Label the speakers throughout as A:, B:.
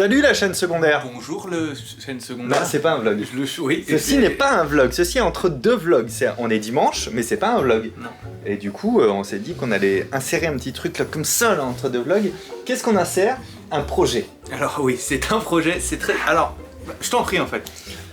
A: Salut la chaîne secondaire.
B: Bonjour le chaîne secondaire.
A: Non, c'est pas un vlog.
B: Oui,
A: Ceci n'est pas un vlog, ceci est entre deux vlogs. On est dimanche, mais c'est pas un vlog.
B: Non.
A: Et du coup, on s'est dit qu'on allait insérer un petit truc là, comme ça, là, entre deux vlogs. Qu'est-ce qu'on insère? Un projet.
B: Alors oui, c'est un projet, c'est très... Alors, je t'en prie en fait.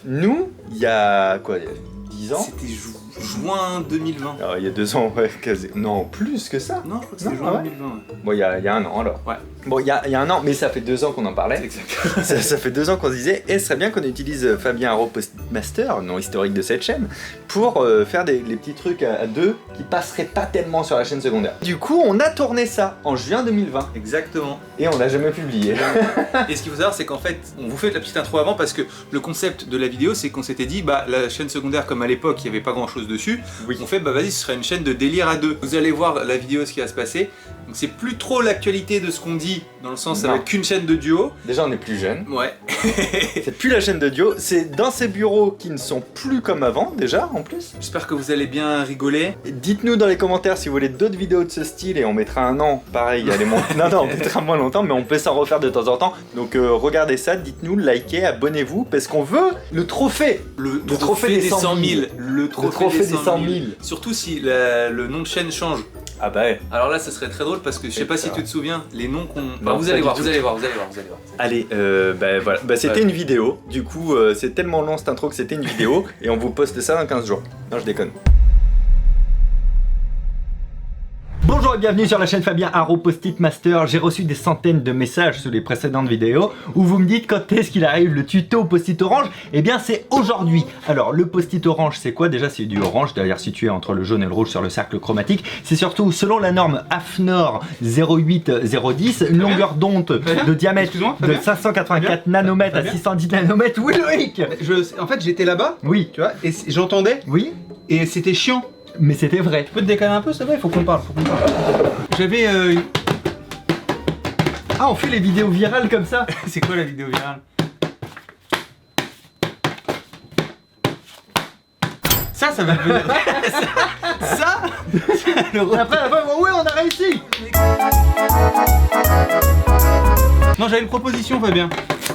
A: Nous, il y a quoi, il y a 10 ans?
B: C'était juin 2020.
A: Alors, il y a 2 ans, ouais, quasi... Non, plus que ça.
B: Non, je crois que c'était
A: Non,
B: juin
A: ouais.
B: 2020. Ouais.
A: Bon, il y a un an alors.
B: Ouais.
A: Bon, il y a un an, mais ça fait 2 ans qu'on en parlait.
B: Exactement.
A: Ça fait 2 ans qu'on se disait, et ce serait bien qu'on utilise Fabien Haro Postmaster, nom historique de cette chaîne, pour faire les petits trucs à deux qui passeraient pas tellement sur la chaîne secondaire. Du coup, on a tourné ça en juin 2020
B: Exactement.
A: et on l'a jamais publié.
B: Et ce qu'il faut savoir, c'est qu'en fait, on vous fait la petite intro avant parce que le concept de la vidéo, c'est qu'on s'était dit, bah la chaîne secondaire, comme à l'époque, il n'y avait pas grand chose dessus,
A: Oui.
B: on fait, bah vas-y, ce serait une chaîne de délire à deux. Vous allez voir la vidéo, ce qui va se passer. Donc c'est plus trop l'actualité de ce qu'on dit, dans le sens, ça va
A: Non.
B: être qu'une chaîne de duo.
A: Déjà, on est plus jeune.
B: Ouais.
A: C'est plus la chaîne de duo. C'est dans ces bureaux qui ne sont plus comme avant, déjà, en plus.
B: J'espère que vous allez bien rigoler.
A: Dites-nous dans les commentaires si vous voulez d'autres vidéos de ce style et on mettra un an, pareil, allez monter. Non, on mettra moins longtemps, mais on peut s'en refaire de temps en temps. Donc regardez ça, dites-nous, likez, abonnez-vous, parce qu'on veut le trophée.
B: Le trophée des 100 000. Le
A: trophée des 100 000.
B: Surtout si le nom de chaîne change.
A: Ah bah ouais.
B: Alors là, ça serait très drôle parce que je sais pas si tu te souviens, les noms qu'on...
A: Non,
B: vous
A: pas
B: allez
A: du
B: voir,
A: tout.
B: vous allez voir, vous allez voir.
A: Allez, bah voilà. Bah c'était une vidéo. Du coup, c'est tellement long cette intro que c'était une vidéo. Et on vous poste ça dans 15 jours. Non, je déconne. Bonjour et bienvenue sur la chaîne Fabien Haro Post-it Master. J'ai reçu des centaines de messages sous les précédentes vidéos où vous me dites quand est-ce qu'il arrive le tuto post-it orange. Eh bien c'est aujourd'hui. Alors le post-it orange c'est quoi? Déjà c'est du orange, d'ailleurs situé entre le jaune et le rouge sur le cercle chromatique. C'est surtout selon la norme AFNOR 08010, une longueur d'onde de diamètre de 584 nanomètres à 610 nanomètres. Oui Loïc.
C: En fait, j'étais là-bas,
A: Oui.
C: tu vois, et j'entendais,
A: Oui.
C: et c'était chiant.
A: Mais c'était vrai.
C: Tu peux te décaler un peu, c'est vrai, il faut qu'on parle, J'avais
A: Ah on fait les vidéos virales comme ça.
C: C'est quoi la vidéo virale? Ça va devenir... ça
A: Après ouais on a réussi.
C: Non, j'avais une proposition, Fabien.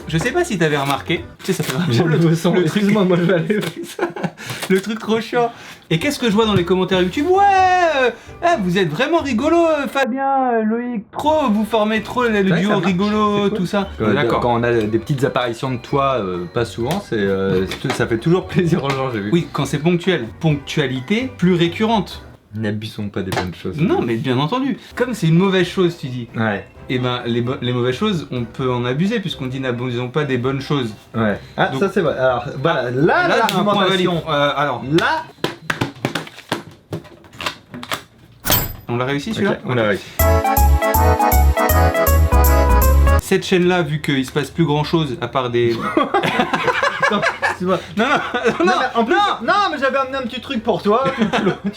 C: Je sais pas si t'avais remarqué. Tu sais, ça fait vraiment
A: le son.
C: truc-
A: Excuse-moi, moi je vais aller.
C: le truc trop chiant. Et qu'est-ce que je vois dans les commentaires YouTube? Ouais, vous êtes vraiment rigolo, Fabien, Loïc. Trop, vous formez trop le
A: Ouais,
C: duo
A: ça marche,
C: rigolo,
A: c'est cool.
C: tout ça.
A: Quand on a des petites apparitions de toi, pas souvent, ça fait toujours plaisir aux gens, j'ai vu.
C: Oui, quand c'est ponctuel. Ponctualité plus récurrente.
A: N'abusons pas des bonnes choses.
C: Non, mais bien entendu. Comme c'est une mauvaise chose, tu dis.
A: Ouais,
C: Et ben, les mauvaises choses, on peut en abuser puisqu'on dit n'abusons pas des bonnes choses.
A: ouais. Ah,
C: Donc-
A: ça c'est vrai. Alors, voilà, là,
C: Là, j'ai un point valide.
A: l'argumentation.
C: Alors,
A: Là,
C: on l'a réussi celui-là.
A: ok, on a réussi.
C: Cette chaîne-là, vu qu'il se passe plus grand-chose à part des...
A: Excuse-moi.
C: Non,
A: Non, mais en plus, non, mais j'avais amené un petit truc pour toi.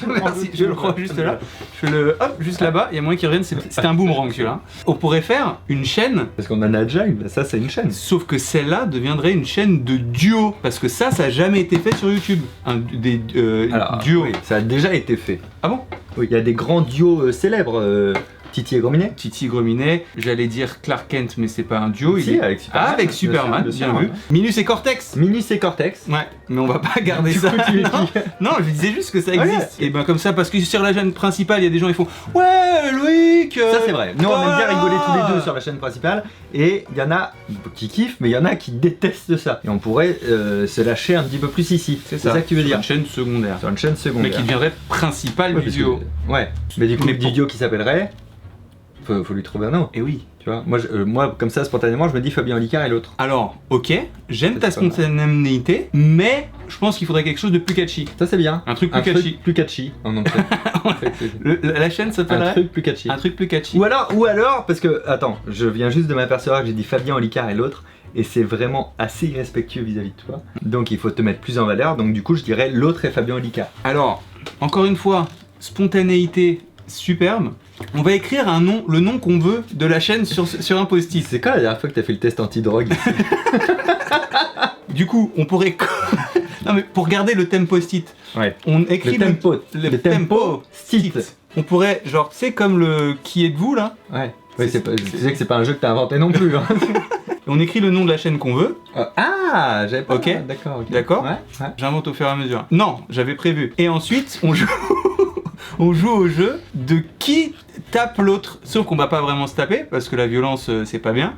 C: Merci, je le crois juste là. Je le hop, juste là-bas, il y a moyen qu'il revienne, c'est un boomerang celui-là. On pourrait faire une chaîne,
A: Parce qu'on en a déjà une, ça c'est une chaîne.
C: sauf que celle-là deviendrait une chaîne de duo. Parce que ça a jamais été fait sur YouTube. Des duos.
A: oui, ça a déjà été fait.
C: Ah bon?
A: Oui, il y a des grands duos célèbres. Titi et Grominet.
C: Titi Grominet, j'allais dire Clark Kent, mais c'est pas un duo.
A: Si, avec Superman.
C: Ah, avec Superman,
A: Bien sûr,
C: bien vu. Minus et Cortex.
A: Minus et Cortex.
C: Ouais, mais on va pas garder
A: Du
C: ça.
A: coup, tu es qui?
C: Non, je disais juste que ça
A: Ouais.
C: existe. Et ben comme ça, parce que sur la chaîne principale, il y a des gens qui font ouais, Loïc.
A: Ça c'est vrai. Nous on aime bien
C: voilà.
A: rigoler tous les deux sur la chaîne principale et il y en a qui kiffent mais il y en a qui détestent ça. Et on pourrait se lâcher un petit peu plus ici. C'est ça que tu veux
C: Sur
A: dire?
C: une chaîne secondaire.
A: Sur une chaîne secondaire.
C: Mais qui deviendrait principale
A: Ouais,
C: du
A: parce
C: duo.
A: que- ouais. Mais du coup
C: Mais
A: le
C: pour-
A: duo qui s'appellerait faut lui trouver un nom.
C: Et oui.
A: Tu vois, moi comme ça spontanément je me dis Fabien Olicard et l'autre.
C: Alors, ok, j'aime
A: Ça,
C: ta
A: c'est pas mal.
C: spontanéité, mais je pense qu'il faudrait quelque chose de plus catchy.
A: Ça c'est bien.
C: Un truc plus catchy.
A: Truc plus catchy. En nom de
C: La chaîne
A: un
C: s'appellerait
A: truc plus catchy.
C: un truc plus catchy.
A: Ou alors, parce que, attends, je viens juste de m'apercevoir que j'ai dit Fabien Olicard et l'autre, et c'est vraiment assez irrespectueux vis-à-vis de toi. Donc il faut te mettre plus en valeur, donc du coup je dirais l'autre est Fabien Olicard.
C: Alors, encore une fois, spontanéité superbe. On va écrire un nom, le nom qu'on veut de la chaîne sur un post-it.
A: C'est quand la dernière fois que t'as fait le test anti-drogue?
C: Du coup, on pourrait... non mais pour garder le thème post-it,
A: Ouais.
C: on écrit
A: Le tempo.
C: le tempo
A: stit.
C: On pourrait, genre, c'est comme le qui êtes-vous là.
A: Ouais. Oui, tu sais que c'est pas un jeu que t'as inventé non plus. Hein.
C: on écrit le nom de la chaîne qu'on veut.
A: Ah, j'avais pas.
C: Ok.
A: D'accord, ok.
C: D'accord.
A: Ouais, ouais.
C: J'invente au fur et à mesure. Non, j'avais prévu. Et ensuite, on joue, on joue au jeu de qui tape l'autre. Sauf qu'on va pas vraiment se taper, parce que la violence, c'est pas bien.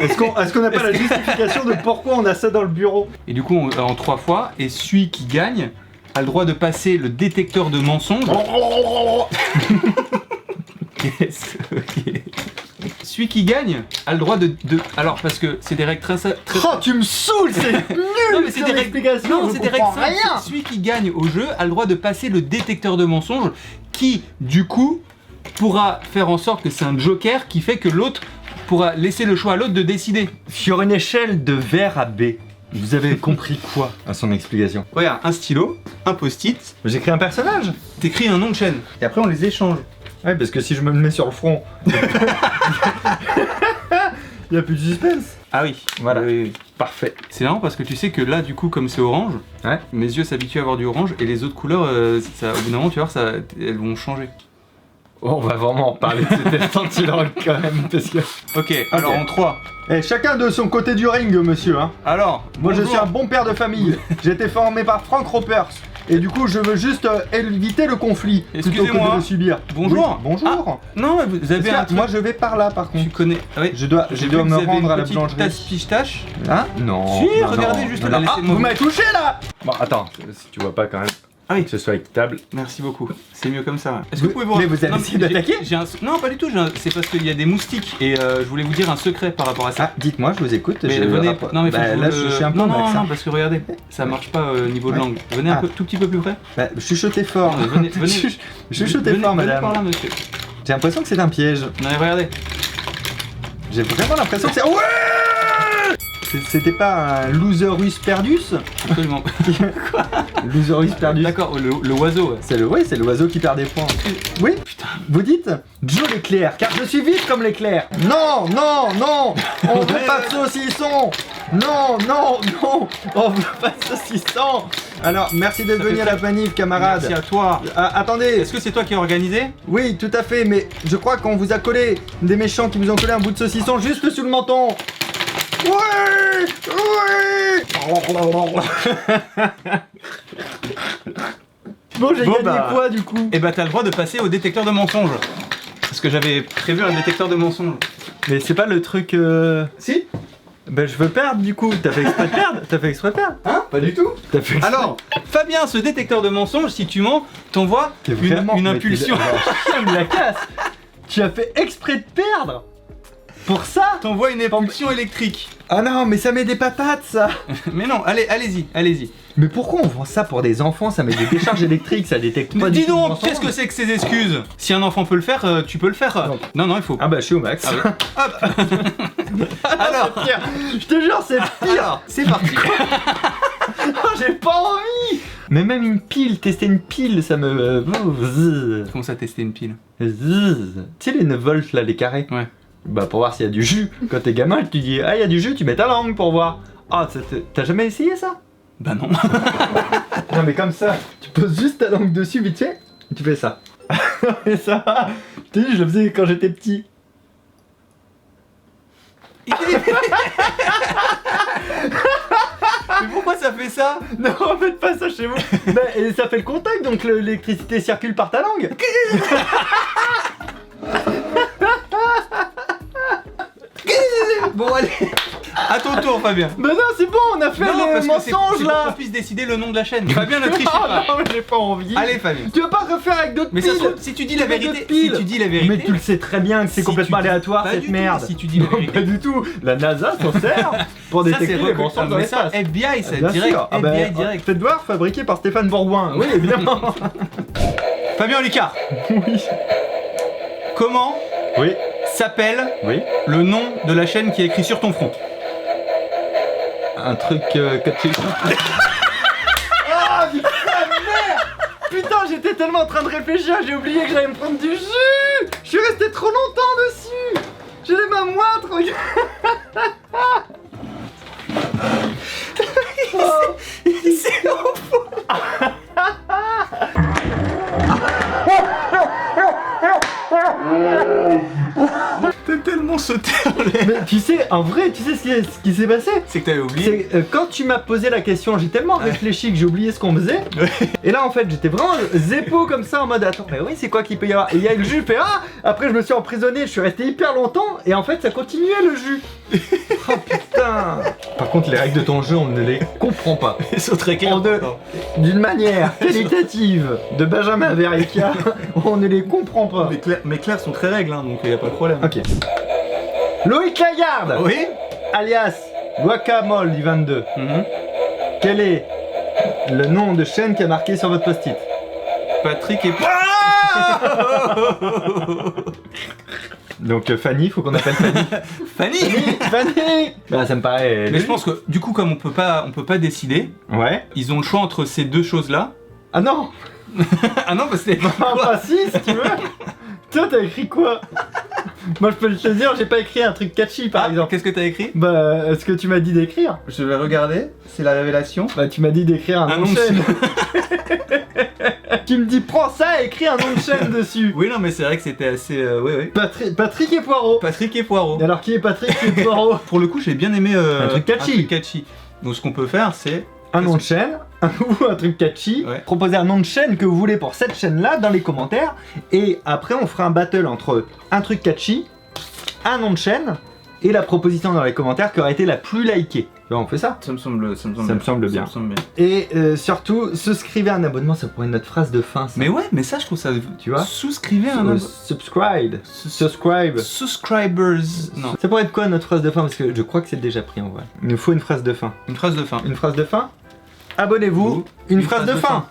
A: Est-ce qu'on n'a pas la justification de pourquoi on a ça dans le bureau?
C: Et du coup, en 3 fois, et celui qui gagne a le droit de passer le détecteur de mensonges. Yes, ok. Celui qui gagne a le droit de... Alors, parce que c'est des règles très...
A: Oh, tu me saoules, c'est nul.
C: Non, mais c'est des règles...
A: explications.
C: Non, c'est des règles simples.
A: Rien.
C: Celui qui gagne au jeu a le droit de passer le détecteur de mensonges qui, du coup, pourra faire en sorte que c'est un joker qui fait que l'autre pourra laisser le choix à l'autre de décider.
A: Sur une échelle de vert à B, vous avez compris quoi à son explication?
C: Regarde, un stylo, un post-it,
A: J'écris un personnage.
C: t'écris un nom de chaîne. Et après, on les échange.
A: Ouais, parce que si je me le mets sur le front, il y a plus de suspense.
C: Ah oui,
A: Voilà.
C: Oui, oui.
A: Parfait.
C: C'est marrant parce que tu sais que là, du coup, comme c'est orange,
A: Ouais.
C: mes yeux s'habituent à avoir du orange et les autres couleurs, ça, au bout d'un moment, tu vas voir, ça, elles vont changer.
A: Oh, on va vraiment en parler de cet estampillant quand même, parce que...
C: Ok, alors en 3.
A: Eh, chacun de son côté du ring, monsieur, hein.
C: Alors,
A: Moi, je
C: bonjour.
A: suis un bon père de famille. J'ai été formé par Frank Ropers. Et du coup, je veux juste éviter le conflit plutôt que
C: Excusez-moi.
A: de le subir.
C: Bonjour.
A: Oui, bonjour.
C: Non, mais vous avez un
A: Parce que
C: truc...
A: Moi, je vais par là, par contre.
C: Tu connais... Ah oui.
A: Je dois
C: J'ai vu
A: me
C: que vous avez
A: rendre
C: une
A: à la
C: petite
A: boulangerie.
C: tasse pistache.
A: Hein? Non.
C: Si,
A: non,
C: regardez
A: non.
C: juste
A: Non,
C: là,
A: non.
C: laissez-moi
A: Vous m'avez touché là. Bon, attends, si tu vois pas quand même.
C: Ah oui.
A: Que ce soit équitable.
C: Merci beaucoup. C'est mieux comme ça. Ouais. Est-ce que vous pouvez voir...
A: Mais vous avez
C: Non,
A: essayé
C: j'ai-
A: d'attaquer?
C: Non, pas du tout. C'est parce qu'il y a des moustiques et je voulais vous dire un secret par rapport à ça.
A: Ah, dites-moi, je vous écoute.
C: Mais
A: je
C: venez,
A: rapporte.
C: non mais faut
A: Bah,
C: que vous
A: là,
C: le-
A: je suis un peu
C: non,
A: max,
C: non,
A: hein.
C: parce que regardez, ça marche pas au niveau de
A: Ouais.
C: langue. Venez un
A: Ah.
C: peu, tout petit peu plus près.
A: Bah, chuchotez fort.
C: Non, mais venez, venez.
A: Chuchotez
C: Venez-
A: fort,
C: venez
A: madame.
C: par là, monsieur.
A: J'ai l'impression que c'est un piège.
C: Non mais regardez.
A: J'ai vraiment l'impression que c'est. Ouais. C'était pas un loserus perdus?
C: Absolument.
A: Loserus perdus.
C: D'accord, le oiseau. Ouais.
A: C'est l'oiseau qui perd des points. Oui.
C: Putain.
A: Vous dites Joe l'éclair, car je suis vite comme l'éclair. Non, non, non. On veut pas de saucisson. Non, non, non. On veut pas de saucisson. Alors, merci d'être
C: Ça
A: venu
C: fait
A: à la
C: très-
A: manif, camarade.
C: Merci à toi.
A: Ah, attendez.
C: Est-ce que c'est toi qui as organisé?
A: Oui, tout à fait, mais je crois qu'on vous a collé des méchants qui vous ont collé un bout de saucisson juste sous le menton. Ouais, ouais. Bon, j'ai
C: Bon,
A: gagné
C: bah.
A: quoi du coup?
C: Eh bah t'as le droit de passer au détecteur de mensonges. Parce que j'avais prévu un détecteur de mensonges.
A: Mais c'est pas le truc.
C: Si?
A: Ben je veux perdre du coup. T'as fait exprès de perdre? T'as fait exprès de perdre?
C: Hein? Pas du tout.
A: T'as fait exprès.
C: Alors, Fabien, ce détecteur de mensonges, si tu mens, t'envoies
A: T'es
C: une
A: vraiment- mais
C: impulsion.
A: t'es- Chien de la casse. Tu as fait exprès de perdre. Pour ça?
C: T'envoies une impulsion électrique.
A: Ah non, mais ça met des patates ça.
C: Mais non, allez-y, allez-y.
A: Mais pourquoi on vend ça pour des enfants? Ça met des décharges électriques, ça détecte pas du
C: Dis
A: tout le
C: donc,
A: mensonge.
C: qu'est-ce que c'est que ces excuses? Si un enfant peut le faire, tu peux le faire.
A: Non.
C: Non, il faut.
A: Ah bah je suis au max.
C: Ah oui. Alors,
A: C'est pire. Je te jure, c'est pire.
C: alors, c'est parti.
A: Oh, j'ai pas envie. Mais même une pile, tester une pile, ça me. Zzz.
C: Comment ça tester une pile?
A: Zzz. Tu sais les 9 volts là, les carrés?
C: Ouais.
A: Bah pour voir s'il y a du jus. Quand t'es gamin, tu dis ah il y a du jus, tu mets ta langue pour voir. Ah t'as jamais essayé ça?
C: Bah non.
A: Non mais comme ça, tu poses juste ta langue dessus vite fait, et tu fais ça. Et ça va. Je t'ai dit, je le faisais quand j'étais petit.
C: Mais pourquoi ça fait ça?
A: Non, faites pas ça chez vous. Bah, et ça fait le contact, donc l'électricité circule par ta langue.
C: Bon allez, à ton tour Fabien.
A: Bah non, c'est bon, on a fait
C: Non,
A: les
C: parce que c'est
A: mensonges
C: pour qu'on
A: là.
C: puisse décider le nom de la chaîne. Fabien ne triche
A: Oh
C: pas.
A: non, mais j'ai pas envie.
C: Allez Fabien.
A: Tu vas pas refaire avec d'autres
C: Mais
A: piles.
C: ça se trouve, si tu dis la
A: Tu mets
C: vérité,
A: d'autres piles.
C: si tu dis la vérité,
A: Mais tu le sais très bien que c'est
C: Si
A: complètement
C: tu dis-
A: aléatoire
C: pas
A: cette
C: du tout,
A: merde.
C: si tu dis la
A: Non,
C: vérité.
A: pas du tout. La NASA s'en sert pour
C: ça c'est
A: détecter les mensonges dans
C: mais ça,
A: l'espace.
C: FBI, ça
A: Bien
C: direct,
A: sûr. Ah bah,
C: FBI direct.
A: Faites voir, fabriqué par Stéphane Bourgoin. Oui, évidemment.
C: Fabien Lucas,
A: Oui.
C: comment
A: Oui.
C: s'appelle
A: Oui.
C: le nom de la chaîne qui est écrit sur ton front?
A: Un truc que tu... Ah putain merde. Putain, j'étais tellement en train de réfléchir, j'ai oublié que j'allais me prendre du jus. Je suis resté trop longtemps dessus. J'ai les mains moites, regarde.
C: C'est T'es tellement sauté en l'air.
A: Mais tu sais, en vrai, tu sais ce qui s'est passé?
C: C'est que t'avais oublié.
A: C'est quand tu m'as posé la question, j'ai tellement réfléchi que j'ai oublié ce qu'on faisait. Et là en fait j'étais vraiment zépo comme ça en mode attends mais oui c'est quoi qu'il peut y avoir. Et il y a le jus, fait après je me suis emprisonné, je suis resté hyper longtemps et en fait ça continuait le jus. Oh putain. Par contre les règles de ton jeu on ne les comprend pas.
C: Ils sont très clairs.
A: D'une manière qualitative de Benjamin Verrecchia, on ne les comprend pas.
C: Mais Claire sont très règles, hein, donc il n'y a pas de problème.
A: Ok. Loïc Lagarde,
C: Oui.
A: alias Guacamole du 22. Quel est le nom de chaîne qui a marqué sur votre post-it?
C: Patrick et...
A: Donc Fanny, faut qu'on appelle Fanny.
C: Fanny.
A: Fanny. Bah ça me paraît...
C: Mais je pense que du coup comme on peut pas décider,
A: Ouais.
C: ils ont le choix entre ces deux choses-là.
A: Ah non.
C: Ah non, parce que c'est...
A: Enfin si tu veux. Toi t'as écrit quoi? Moi je peux te dire, j'ai pas écrit un truc catchy par exemple.
C: Qu'est-ce que t'as écrit?
A: Bah ce que tu m'as dit d'écrire.
C: Je vais regarder, c'est la révélation.
A: Bah tu m'as dit d'écrire un nom de chaîne. Tu me dis prends ça et écris un nom de chaîne dessus.
C: Oui, non, mais c'est vrai que c'était assez... oui.
A: Patrick et Poirot.
C: Patrick et Poirot.
A: Et alors qui est Patrick et Poirot?
C: Pour le coup, j'ai bien aimé...
A: Un truc catchy.
C: Donc ce qu'on peut faire, c'est...
A: Un nom de chaîne, ou un truc catchy,
C: Ouais.
A: proposez un nom de chaîne que vous voulez pour cette chaîne-là dans les commentaires, et après on fera un battle entre un truc catchy, un nom de chaîne, et la proposition dans les commentaires qui aurait été la plus likée. Tu vois, on fait ça?
C: Ça me semble
A: bien.
C: bien.
A: Et surtout, souscrivez un abonnement, ça pourrait être notre phrase de fin, ça.
C: Mais ouais, mais ça, je trouve ça...
A: Tu vois?
C: Souscrivez un...
A: Subscribe.
C: Subscribers. Non.
A: Ça pourrait être quoi notre phrase de fin? Parce que je crois que c'est déjà pris en vrai. Il nous faut une phrase de fin.
C: Une phrase de fin.
A: Une phrase de fin? Abonnez-vous. Une phrase de fin.